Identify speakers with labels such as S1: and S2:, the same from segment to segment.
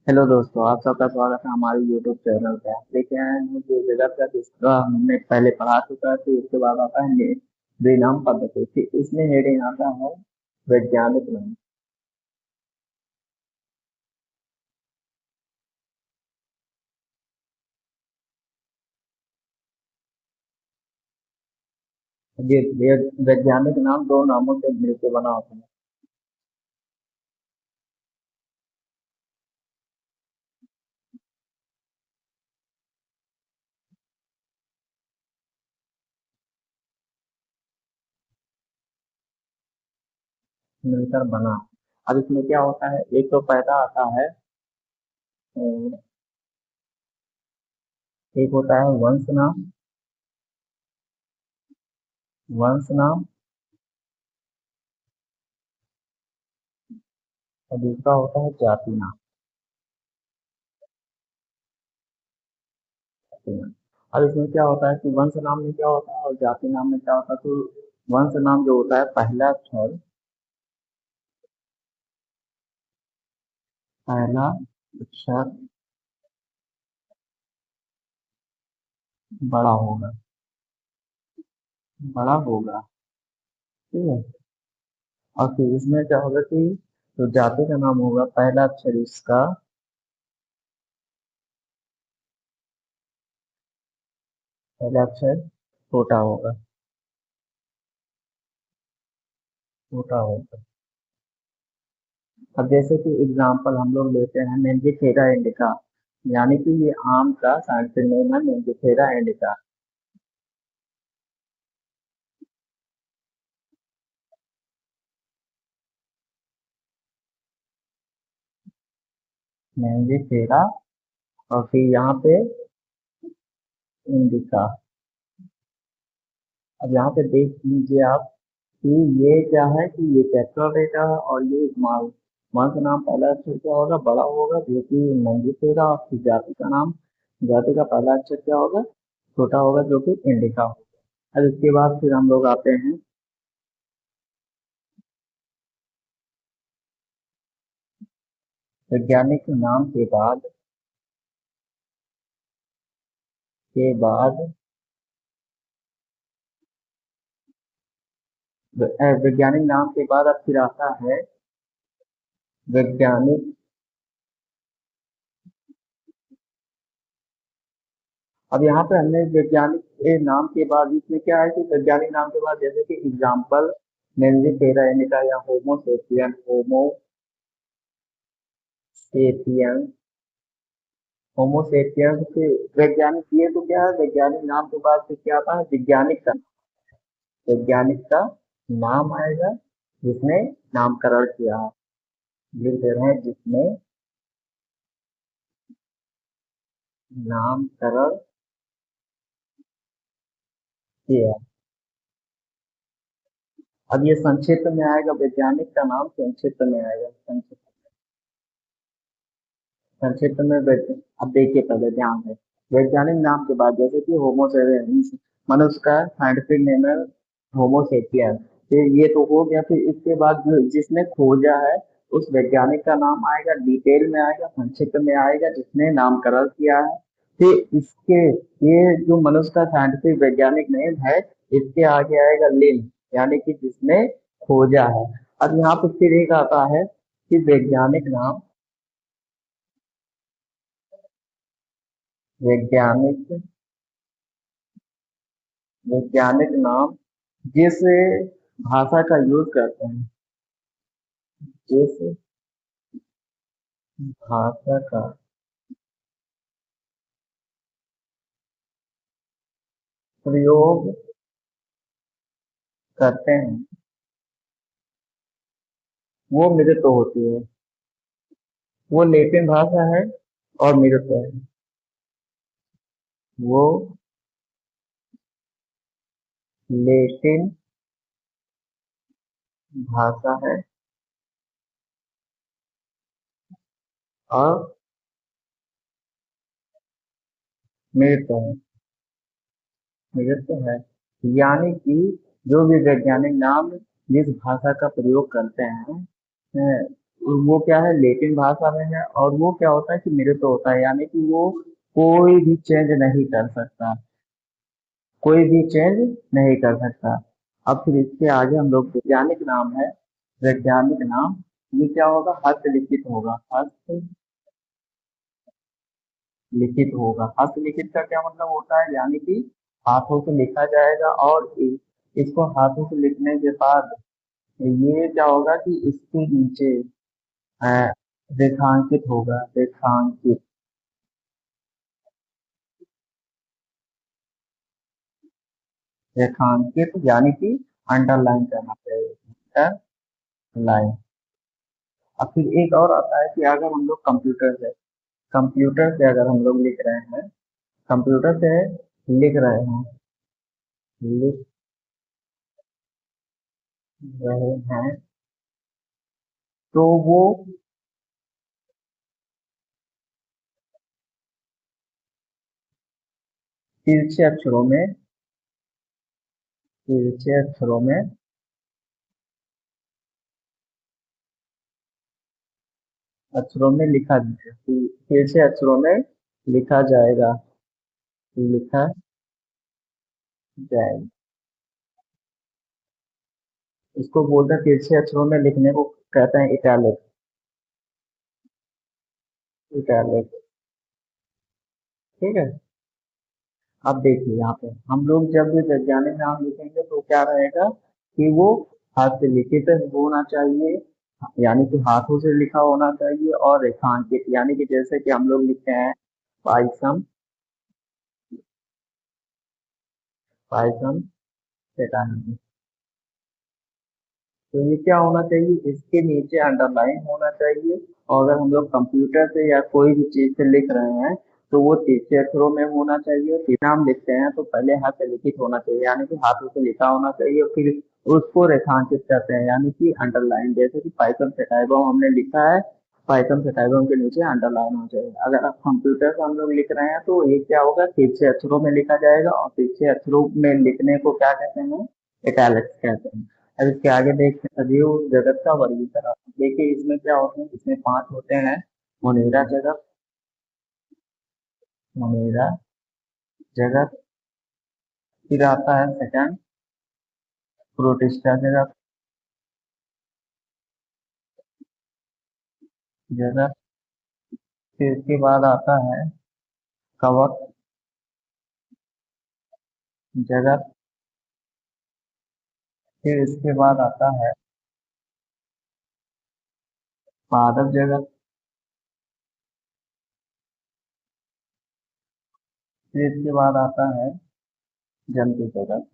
S1: Hello दोस्तों, आप सबका स्वागत है हमारे यूट्यूब चैनल पे। आप लेके आए हैं जो जगत का जिसका हमने पहले पढ़ा चुका है। फिर उसके बाद आता है द्विनाम पद्धति। फिर इसमें हेडिंग आता है वैज्ञानिक नाम। ये वैज्ञानिक नाम दो नामों से मिलकर बना होता है। मिलकर बना। अब इसमें क्या होता है, एक तो पहला आता है एक होता है वंश नाम। वंश नाम। और दूसरा होता है जाति नाम। जाति नाम। अब इसमें क्या होता है कि वंश नाम में क्या होता है और जाति नाम में क्या होता है। तो वंश नाम जो होता है, पहला अक्षर, पहला अक्षर बड़ा होगा। बड़ा होगा। ठीक है। और फिर इसमें क्या होगा कि जो जाति का नाम होगा, पहला अक्षर इसका, पहला अक्षर छोटा होगा। छोटा होगा। अब जैसे कि एग्जाम्पल हम लोग लेते हैं मेंजिफेरा इंडिका। यानी कि ये आम का साइंटिफिक नेम है, मेंजिफेरा इंडिका। मेंजिफेरा। और फिर यहाँ पे इंडिका। अब यहाँ पे देख लीजिए आप कि ये क्या है कि ये टेट्राडेटा है और ये स्मॉल। स्मॉल का नाम पहला अक्षर क्या होगा, बड़ा होगा, जो कि मंजिफेरा। और फिर जाति का नाम, जाति का पहला अक्षर क्या होगा, छोटा होगा, जो कि इंडिका होगा। अब इसके बाद फिर हम लोग आते हैं वैज्ञानिक नाम के बाद वैज्ञानिक नाम के बाद अब फिर आता है वैज्ञानिक। अब यहाँ पे हमने वैज्ञानिक के नाम के बाद इसमें क्या है कि वैज्ञानिक नाम के बाद जैसे कि एग्जाम्पल मेंजिफेरा इंडिका या होमोसेपियन, होमोसेपियन। होमोसेपियन से वैज्ञानिक, ये तो क्या है, वैज्ञानिक नाम के बाद फिर क्या आता है, वैज्ञानिक का। वैज्ञानिक का नाम आएगा जिसने नामकरण किया है। लिख दे रहे हैं, जिसने नामकरण किया। अब ये संक्षिप्त में आएगा, वैज्ञानिक का नाम संक्षिप्त में आएगा। संक्षिप्त में अब देखिए, पहले ध्यान है, वैज्ञानिक नाम के बाद जैसे कि होमोसेपियंस, मनुष्य का साइंटिफिक नेम है होमोसेपियन। फिर ये तो हो गया। फिर इसके बाद जो जिसने खोजा है, उस वैज्ञानिक का नाम आएगा, डिटेल में आएगा, संक्षिप्त में आएगा, जिसने नामकरण किया है। फिर इसके, ये जो मनुष्य का साइंटिफिक वैज्ञानिक नेम है, इसके आगे आएगा लिंग, यानी कि जिसने खोजा है। अब यहाँ पर फिर एक आता है कि वैज्ञानिक वैज्ञानिक नाम जिस भाषा का यूज करते हैं, जिस भाषा का प्रयोग करते हैं, वो मृत होती है। वो लेटिन भाषा है और मृत है। वो लेटिन भाषा है और मृत है। मृत है। यानी कि जो भी वैज्ञानिक नाम जिस भाषा का प्रयोग करते हैं, वो क्या है, लेटिन भाषा में है, और वो क्या होता है कि मिलिट होता है, यानी कि वो कोई भी चेंज नहीं कर सकता, कोई भी चेंज नहीं कर सकता। अब फिर इसके आगे हम लोग वैज्ञानिक नाम है, वैज्ञानिक नाम, ये क्या होगा, हस्तलिखित होगा, हस्तलिखित होगा। हस्तलिखित का क्या मतलब होता है, यानी कि हाथों से लिखा जाएगा, और इसको हाथों से लिखने के बाद ये क्या होगा कि इसके नीचे अ, रेखांकित होगा, रेखांकित, रेखांकित यानी कि अंडरलाइन करना चाहिए, अंडरलाइन। अब फिर एक और आता है कि अगर हम लोग कंप्यूटर से अगर हम लोग लिख रहे हैं, कंप्यूटर से लिख रहे हैं, लिख रहे हैं, तो वो तिरछे अक्षरों में, तिरछे अक्षरों में, अक्षरों में लिखा, तिरछे अक्षरों में लिखा जाएगा, लिखा जाएगा। इसको बोलते हैं, तिरछे अक्षरों में लिखने को कहते हैं इटैलिक, इटैलिक। ठीक है। अब देखिए यहाँ पे हम लोग जब भी वैज्ञानिक नाम लिखेंगे तो क्या रहेगा कि वो हाथ से लिखित होना चाहिए, यानी कि हाथों से लिखा होना चाहिए, और रेखांकित, यानी कि जैसे कि हम लोग लिखते हैं पायसम, पायसम चटानी, तो ये क्या होना चाहिए, इसके नीचे अंडरलाइन होना चाहिए। और अगर हम लोग कंप्यूटर से या कोई भी चीज से लिख रहे हैं तो वो तीसरे अक्षरों में होना चाहिए। फिर नाम लिखते हैं तो पहले हाथ से लिखित होना चाहिए, यानी कि हाथों से लिखा होना चाहिए, फिर उसको रेखांकित करते हैं, यानी कि अंडरलाइन, जैसे कि पाइथन सेटाइबम हमने लिखा है, पाइथन सेटाइबम के नीचे अंडरलाइन हो जाएगा। अगर आप कंप्यूटर से हम लोग लिख रहे हैं तो ये क्या होगा, तीसरे अक्षरों में लिखा जाएगा, और तीसरे अक्षरों में लिखने को क्या कहते हैं, इटैलिक्स कहते हैं। अब इसके आगे देखते हैं सजीव जगत का वर्गीकरण। देखिए इसमें क्या होते हैं, इसमें पांच होते हैं, मुनीरा जगत, मुनीरा जगत, फिर आता है सेकंड प्रोटिस्टा जगत, जगत, फिर इसके बाद आता है कवक जगत, फिर इसके बाद आता है पादप जगत, फिर इसके बाद आता है जंतु जगत,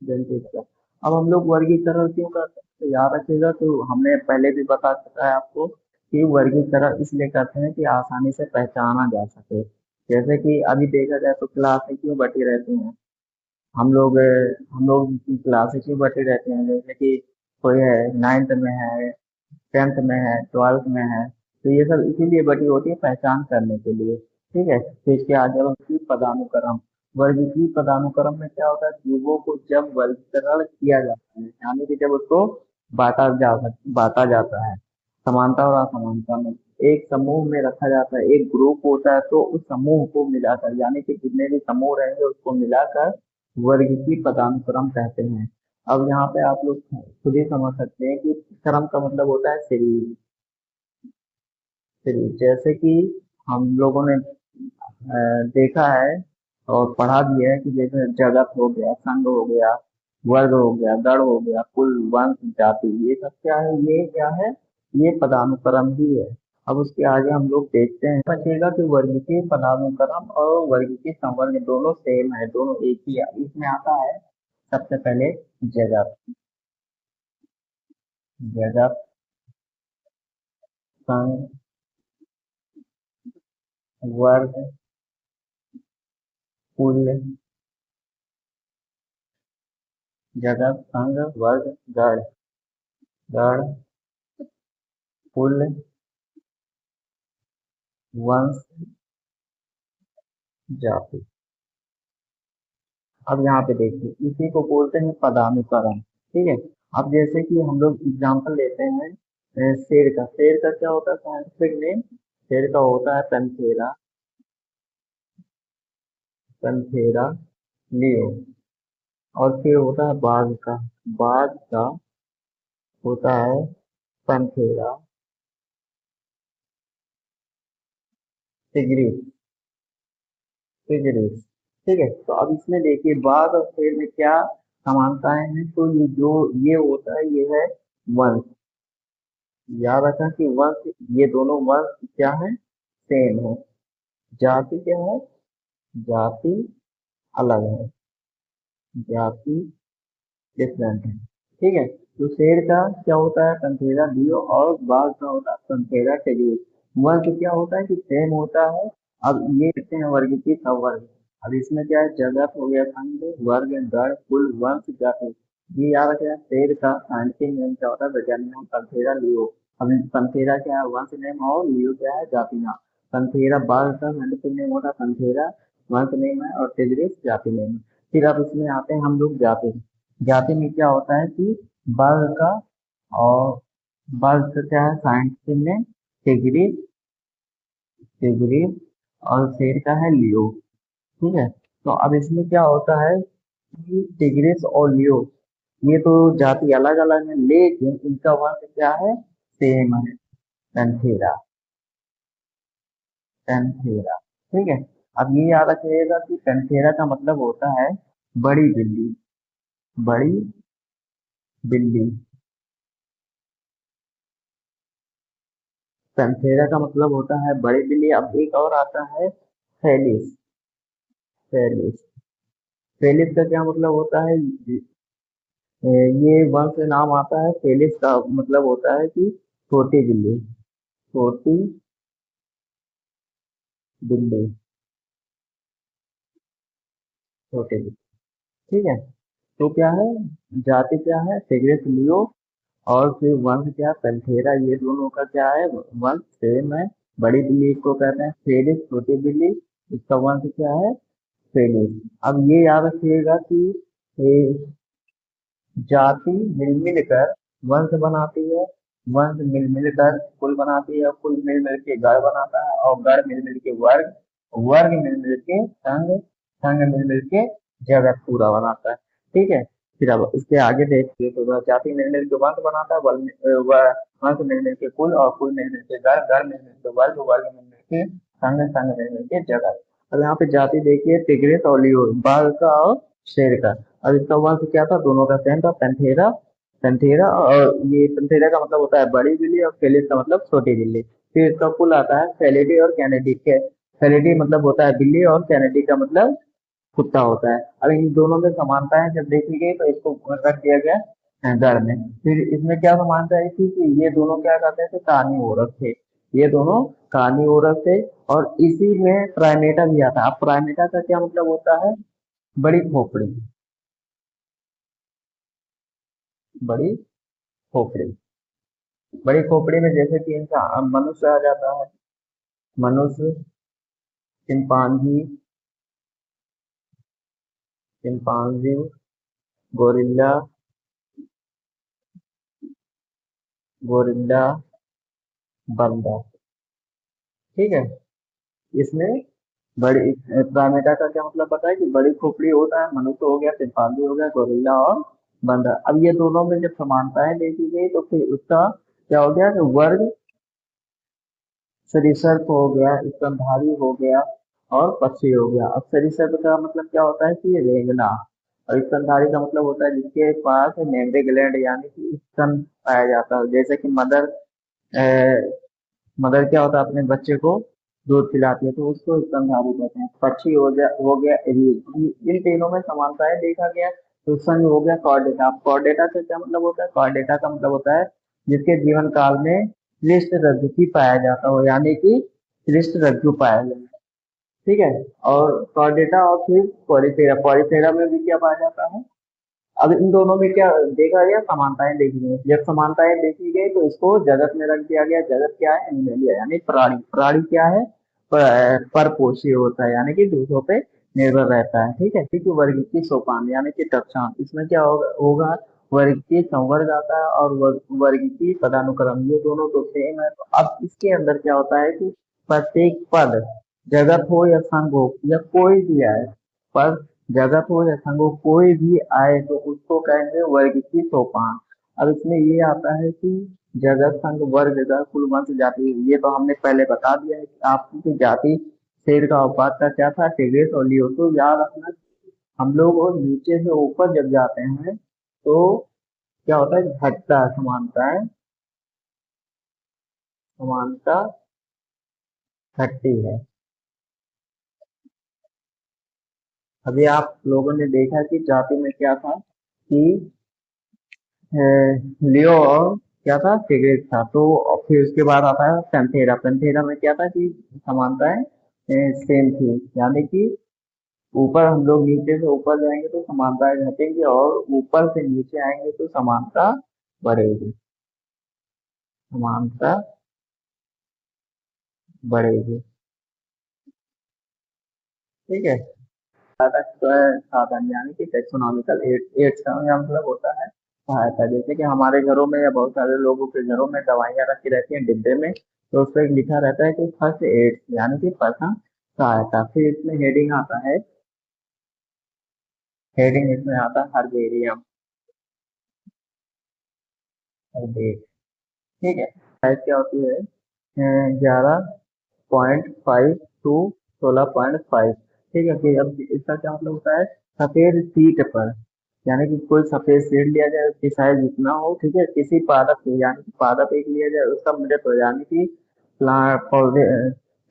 S1: जंतु जगत। अब हम लोग वर्गीकरण क्यों करते हैं, तो याद रखिएगा, तो हमने पहले भी बता चुका है आपको कि वर्गीकरण इसलिए करते हैं कि आसानी से पहचाना जा सके। जैसे कि अभी देखा जाए तो क्लासें क्यों बटी रहती हैं, हम लोग की क्लासें क्यों बटी रहती हैं, जैसे कि कोई है नाइन्थ में है, टेंथ में है, ट्वेल्थ में है, तो ये सब इसीलिए बटी होती है, पहचान करने के लिए। ठीक है, तो इसके आगे वर्गीकृत पदानुक्रम, वर्गीकृत पदानुक्रम में क्या होता है, जीवों को जब वर्गीकरण किया जाता है, यानी कि जब उसको बांटा जाता है समानता और असमानता में, एक समूह में रखा जाता है, एक ग्रुप होता है, तो उस समूह को मिलाकर, यानी कि जितने भी समूह रहेंगे उसको मिलाकर वर्गीकृत पदानुक्रम कहते हैं। अब यहाँ पे आप लोग खुद ही समझ सकते हैं कि क्रम का मतलब होता है सीरीज, सीरीज, जैसे कि हम लोगों ने देखा है और पढ़ा भी है कि जैसे जगत हो गया, संघ हो गया, वर्ग हो गया, गण हो गया, कुल, वंश, जाति, ये सब क्या है, ये क्या है, ये पदानुक्रम ही है। अब उसके आगे हम लोग देखते हैं, बचेगा कि वर्ग के पदानुक्रम और वर्ग के संवर्ग दोनों सेम है, दोनों एक ही है। इसमें आता है सबसे पहले जगत, जगत, संघ, वर्ग, कुल, जगत, संघ, वर्ग, गण, गण, कुल, वंश, जाति। अब यहाँ पे देखिए इसी को बोलते हैं पदानुक्रम। ठीक है। अब जैसे कि हम लोग एग्जांपल लेते हैं शेर का क्या होता है साइंटिफिक नेम? शेर का होता है पैंथेरा, पैंथेरा लियो। और फिर होता है बाघ का होता है पैंथेरा टिग्रिस, टिग्रिस। ठीक है, तो अब इसमें देखिए बाघ और शेर में क्या समानताएं हैं? तो ये होता है, ये है वंश। याद रखना कि वंश, ये दोनों वंश क्या है? सेम है। जाति क्या है? जाति अलग है, जाति डिफरेंट है। ठीक है, तो शेर का क्या होता है? पंथेरा लियो। और बाघ का होता है पंथेरा टेरियस। वर्ग क्या होता है कि सेम होता है। अब ये कहते हैं वर्ग की वर्ग। अब इसमें क्या है? जगत हो गया, खंड, वर्ग, गण, कुल, वंश, जाति। ये याद रखें, शेर का साइंटिफिक नेम क्या होता है? वैज्ञानिक नाम पंथेरा लियो। अब पंथेरा क्या है? वंश नेम। और लियो क्या है? जाति नाम। पंथेरा बाघ का साइंटिफिक नेम होता है पंथेरा, वंश नेम है, और टिग्रिस जाति नेम है। फिर अब इसमें आते हैं हम लोग जाति। जाति में क्या होता है कि बल का, और बल का क्या है साइंटिफिक में? Tigris, tigris. और शेर का है लियो। ठीक है, तो अब इसमें क्या होता है कि टिग्रिस और लियो, ये तो जाति अलग अलग है, लेकिन इनका वंश क्या है? सेम है, पैंथेरा, पैंथेरा। ठीक है, अब ये याद रखिएगा कि पैंथेरा का मतलब होता है बड़ी बिल्ली, बड़ी बिल्ली। पैंथेरा का मतलब होता है बड़ी बिल्ली। अब एक और आता है फेलिस, फेलिस। फेलिस का क्या मतलब होता है? ये वन से नाम आता है। फेलिस का मतलब होता है कि छोटी बिल्ली, छोटी बिल्ली, छोटी बिल्ली। ठीक है, तो क्या है? जाति क्या है? टिग्रिस लियो। और फिर वंश क्या? पैंथेरा। ये दोनों का क्या है? वंश सेम है। बड़ी बिल्ली को कहते हैं फेलिस, छोटी बिल्ली, इसका वंश क्या है? फेलिस। अब ये याद रखिएगा कि ये जाति मिल मिल कर वंश बनाती है, वंश मिल मिल कर कुल बनाती है, कुल मिल मिल के गढ़ बनाता है, और गढ़ मिल मिल के वर्ग, वर्ग मिल मिल के संघ, संघ मिल मिल के जगत पूरा बनाता है। ठीक है, फिर अब इसके आगे देखिए तो वह जाति मिल मिल के वंश बनाता है, वंश मिल मिल के कुल, और कुल मिल मिल के गढ़, गढ़ मिल मिल के वर्ग, वर्ग मिल मिल के संघ, संघ मिल मिल के जगत। अब यहाँ पे जाति देखिए टिग्रिस और लियो, बाघ का और शेर का। अब इसका वंश क्या था? दोनों का सेम था, पेंथेरा, पेंथेरा। और ये पेंथेरा का मतलब होता है बड़ी बिल्ली, और फेलिस का मतलब छोटी बिल्ली। फिर इसका कुल आता है फेलिडी और कैनेडी के। फेलिडी मतलब होता है बिल्ली, और कैनेडी का मतलब कुत्ता होता है। अब इन दोनों में समानताएं जब देखी गई तो इसको रख दिया गया गढ़ में। फिर इसमें क्या समानता है थी कि ये दोनों क्या करते थे? कार्निवोरस थे, ये दोनों कार्निवोरस थे। और इसी में प्राइमेटा भी आता है। अब प्राइमेटा का क्या मतलब होता है? बड़ी खोपड़ी, बड़ी खोपड़ी। बड़ी खोपड़ी में जैसे कि इंसान, मनुष्य आ जाता है, मनुष्य, चिंपांजी, चिंपांजी, गोरिल्ला, गोरिल्ला, बंदर। ठीक है, इसमें बड़ी प्राइमेटा का क्या मतलब पता है? कि बड़ी खोपड़ी होता है, मनुष्य हो गया, चिंपांजी हो गया, गोरिल्ला और बंदर। अब ये दोनों में जब समानताएं देखी गई तो फिर उसका क्या हो गया? कि वर्ग सरीसृप हो गया, स्तनधारी हो गया, और पक्षी हो गया। अब सरीसृप का मतलब क्या होता है? कि ये रेंगना। और स्तनधारी का मतलब होता है जिसके पास मेमरी ग्लैंड यानी कि स्तन पाया जाता है। जैसे कि मदर क्या होता है? अपने बच्चे को दूध पिलाती है, तो उसको स्तनधारी कहते हैं। पक्षी हो गया एरियल। इन तीनों में समानताएं देखा गया। तो संग हो गया कॉर्डेटा। कॉर्डेटा का क्या मतलब होता है? कॉर्डेटा का मतलब होता है जिसके जीवन काल में श्रेष्ठ रज्जु की पाया जाता हो, यानी कि श्रेष्ठ रज्जु पाया जाए। ठीक है, और कॉर्डेटा और फिर पॉलीफेरा, पॉलीफेरा में भी क्या पाया जाता है? अब इन दोनों में क्या देखा गया? समानताएं देखी गई। जब समानताएं देखी गई तो इसको जगत में रख दिया गया। जगत क्या है? एनिमलिया, यानी प्राणी। प्राणी क्या है? परपोषी होता है, यानी कि दूसरों पे निर्भर रहता है। ठीक है, ठीक है, वर्ग की सोपान यानी कि टकसाल। इसमें क्या होगा? वर्ग की संवर्ग आता है और वर्ग की पदानुक्रम, ये दोनों तो सेम है। तो अब इसके अंदर क्या होता है कि प्रत्येक पद, जगत हो या संघ हो या कोई भी आए, पद जगत हो या संघ हो कोई भी आए तो उसको कहेंगे वर्ग की सोपान। अब इसमें ये आता है कि जगत संघ वर्ग का कुल वंश जाति, ये तो हमने पहले बता दिया है कि आपकी की जाति शेर का औपात का क्या था, टिग्रिस और लियो। तो याद रखना, हम लोग और नीचे से ऊपर जब जाते हैं तो क्या होता है, घटता है, समानता है, समानता घटती है। अभी आप लोगों ने देखा कि जाति में क्या था कि लियो और क्या था, टिग्रिस था। तो फिर उसके बाद आता है पेंथेरा। पेंथेरा में क्या था कि समानताएं सेम थी, यानी कि ऊपर हम लोग नीचे से ऊपर जाएंगे तो समानताएं घटेंगी और ऊपर से नीचे आएंगे तो समानता बढ़ेगी, समानता बढ़ेगी। ठीक है। साधन यानी कि टेक्सोनॉमिकल एड्स का मतलब होता है सहायता। जैसे कि हमारे घरों में या बहुत सारे लोगों के घरों में दवाइयाँ रखी रहती हैं डिब्बे में, तो उस पर लिखा रहता है कि फर्स्ट एड यानी कि प्रथम सहायता। फिर इसमें हेडिंग आता है, हेडिंग इसमें आता है हर्बेरियम, हर्बेरियम। ठीक है। साइज क्या होती है, 11.5 टू 16.5। ठीक है। फिर अब इसका क्या मतलब होता है, सफेद सीट पर, यानी कि कोई सफेद सीट लिया जाए उसकी साइज जितना हो, ठीक है, किसी पादप की, यानी कि पादप एक लिया जाए उसका मृत हो, यानी कि पौधे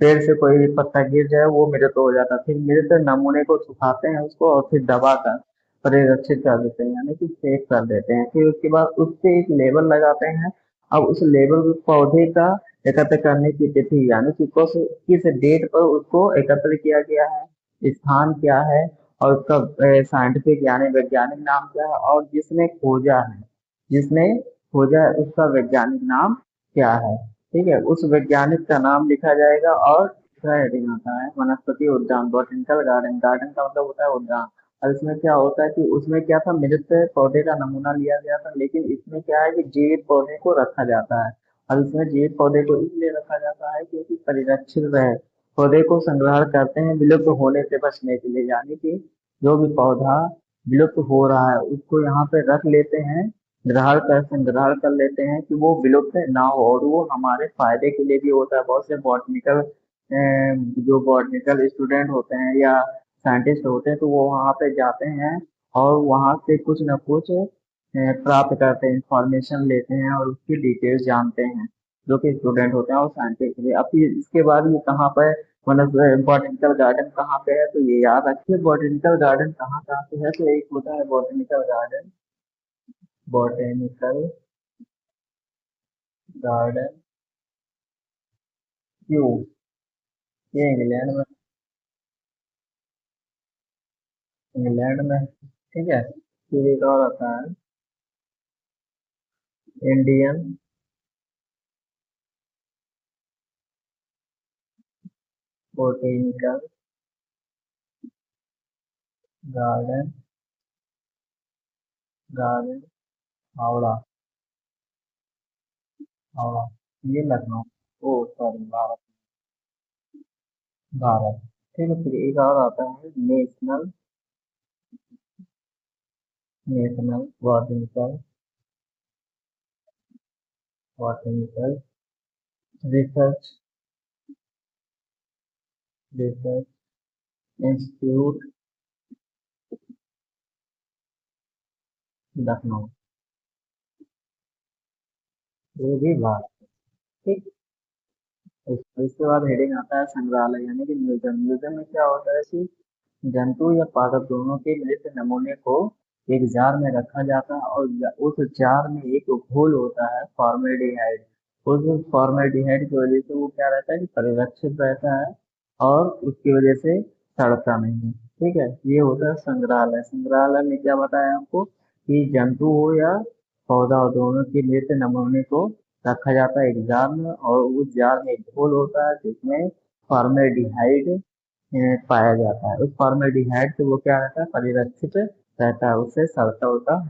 S1: पेड़ से कोई पत्ता गिर जाए वो मृत हो जाता है। फिर मृत नमूने को सुखाते हैं उसको और फिर दबा कर परिरक्षित कर देते हैं, यानी कि सेव कर देते हैं। फिर उसके बाद उस पे एक लेबल लगाते हैं। अब उस लेबल में पौधे का एकत्र करने की तिथि, यानी कि किस डेट पर उसको एकत्र किया गया है, स्थान क्या है, और उसका साइंटिफिक यानी वैज्ञानिक नाम क्या है, और जिसने खोजा है, जिसने खोजा है उसका वैज्ञानिक नाम क्या है। ठीक है। उस वैज्ञानिक का नाम लिखा जाएगा और दूसरा हेडिंग आता है वनस्पति उद्यान, बॉटनिकल गार्डन। गार्डन का मतलब होता है उद्यान। और इसमें क्या होता है कि उसमें क्या था, मृत पौधे का नमूना लिया गया था, लेकिन इसमें क्या है कि जीवित पौधे को रखा जाता है। और इसमें जीवित पौधे को इसलिए रखा जाता है क्योंकि परिरक्षित रहे, पौधे को संग्रह करते हैं विलुप्त होने से बचने के लिए, यानी कि जो भी पौधा विलुप्त हो रहा है उसको यहाँ पे रख लेते हैं, संग्रह कर लेते हैं कि वो विलुप्त ना हो, और वो हमारे फायदे के लिए भी होता है। बहुत से बॉटनिकल जो बॉटनिकल स्टूडेंट होते हैं या साइंटिस्ट होते हैं तो वो वहाँ पे जाते हैं और वहाँ से कुछ न कुछ प्राप्त करते हैं, इंफॉर्मेशन लेते हैं और उसकी डिटेल्स जानते हैं, जो कि स्टूडेंट होते हैं और साइंटिस्ट भी। अब इसके बाद ये कहाँ पे मतलब बॉटनिकल गार्डन कहाँ पे है, तो ये याद रखिए बॉटनिकल गार्डन कहाँ कहाँ पे है। तो एक होता है botanical garden, botanical garden Q, ये इंग्लैंड में, इंग्लैंड में है। ठीक है। फिर एक और आता है Indian botanical garden, garden Howrah, Howrah, ये लखनऊ, ओ सॉरी भारत, भारत। ठीक है। फिर एक और आता है national, national botanical, botanical research, research institute Lucknow, ये भी भारत। ठीक। इसके बाद हेडिंग आता है संग्रहालय यानी कि म्यूजियम। म्यूजियम में क्या होता है कि जंतु या पादप दोनों के मृत नमूने को एक जार में रखा जाता है और उस जार में एक घोल होता है फॉर्मेल्डिहाइड। उस फॉर्मेल्डिहाइड की वजह से वो क्या रहता है कि परिरक्षित रहता है और उसकी वजह से सड़ता नहीं है। ठीक है। ये होता है संग्रहालय। संग्रहालय में क्या बताया आपको कि जंतु हो या पौधा हो दोनों के मृत नमूने को रखा जाता है एक जार में, और उस जार में एक घोल होता है जिसमें फॉर्मेल्डिहाइड पाया जाता है। उस फॉर्मेल्डिहाइड से वो क्या रहता है, परिरक्षित रहता है, उससे सड़ता उड़ता